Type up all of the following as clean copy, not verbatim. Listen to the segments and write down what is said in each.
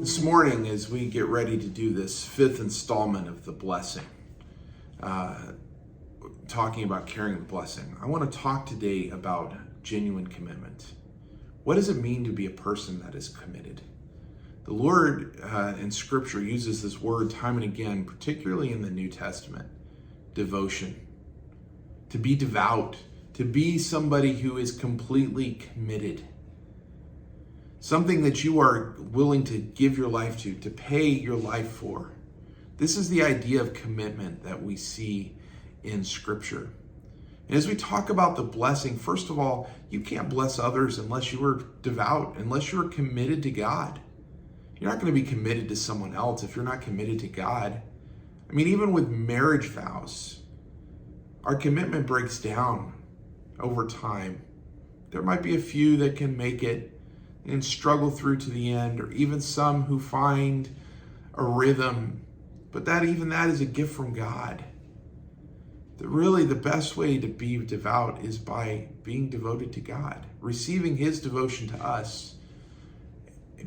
This morning, as we get ready to do this fifth installment of the blessing, talking about carrying the blessing, I want to talk today about genuine commitment. What does it mean to be a person that is committed? The Lord in Scripture uses this word time and again, particularly in the New Testament, devotion. To be devout, to be somebody who is completely committed. Something that you are willing to give your life to pay your life for. This is the idea of commitment that we see in Scripture. And as we talk about the blessing, first of all, you can't bless others unless you are devout, unless you are committed to God. You're not going to be committed to someone else if you're not committed to God. I mean, even with marriage vows, our commitment breaks down over time. There might be a few that can make it and struggle through to the end, or even some who find a rhythm, but that is a gift from God. Really, the best way to be devout is by being devoted to God, receiving His devotion to us,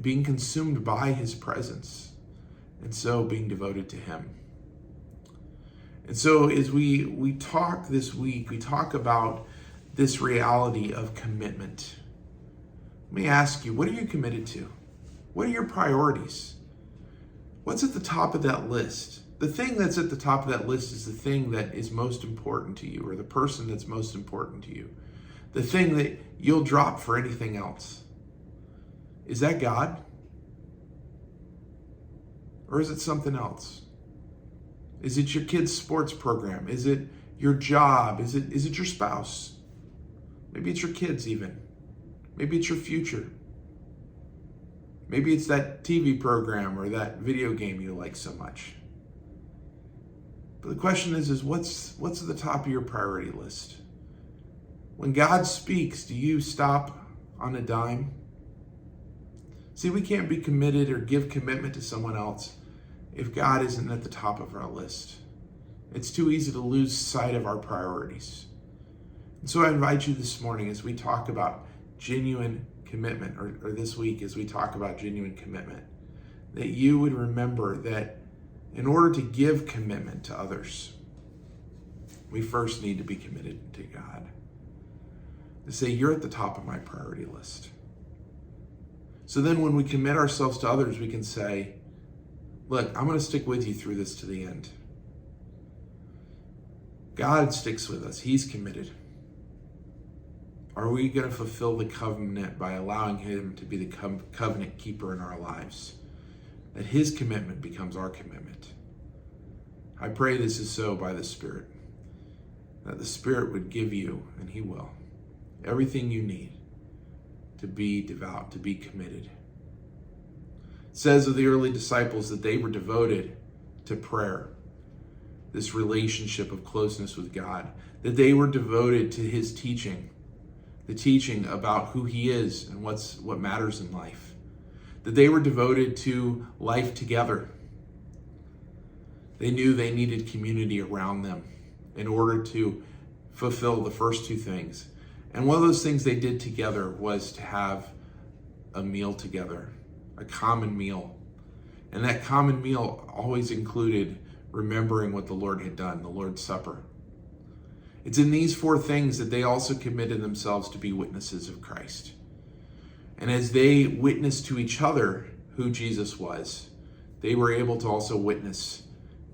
being consumed by His presence, and so being devoted to Him. And so as we talk this week, we talk about this reality of commitment. Let me ask you, what are you committed to? What are your priorities? What's at the top of that list? The thing that's at the top of that list is the thing that is most important to you, or the person that's most important to you. The thing that you'll drop for anything else. Is that God? Or is it something else? Is it your kid's sports program? Is it your job? Is it your spouse? Maybe it's your kids even. Maybe it's your future. Maybe it's that TV program or that video game you like so much. But the question is what's at the top of your priority list? When God speaks, do you stop on a dime? See, we can't be committed or give commitment to someone else if God isn't at the top of our list. It's too easy to lose sight of our priorities. And so I invite you this morning as we talk about genuine commitment, or this week as we talk about genuine commitment, that you would remember that in order to give commitment to others, we first need to be committed to God. To say, you're at the top of my priority list. So then when we commit ourselves to others, we can say, look, I'm going to stick with you through this to the end. God sticks with us. He's committed. Are we going to fulfill the covenant by allowing Him to be the covenant keeper in our lives? That His commitment becomes our commitment. I pray this is so by the Spirit. That the Spirit would give you, and He will, everything you need to be devout, to be committed. It says of the early disciples that they were devoted to prayer, this relationship of closeness with God, that they were devoted to His teaching, the teaching about who He is and what matters in life, that they were devoted to life together. They knew they needed community around them in order to fulfill the first two things. And one of those things they did together was to have a meal together, a common meal. And that common meal always included remembering what the Lord had done, the Lord's Supper. It's in these four things that they also committed themselves to be witnesses of Christ. And as they witnessed to each other who Jesus was, they were able to also witness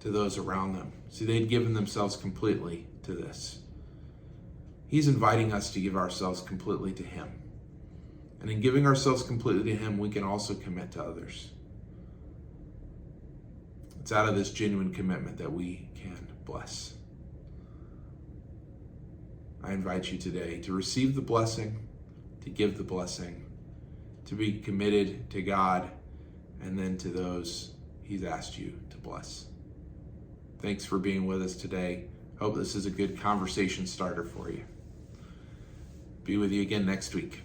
to those around them. See, they'd given themselves completely to this. He's inviting us to give ourselves completely to Him. And in giving ourselves completely to Him, we can also commit to others. It's out of this genuine commitment that we can bless. I invite you today to receive the blessing, to give the blessing, to be committed to God, and then to those He's asked you to bless. Thanks for being with us today. Hope this is a good conversation starter for you. Be with you again next week.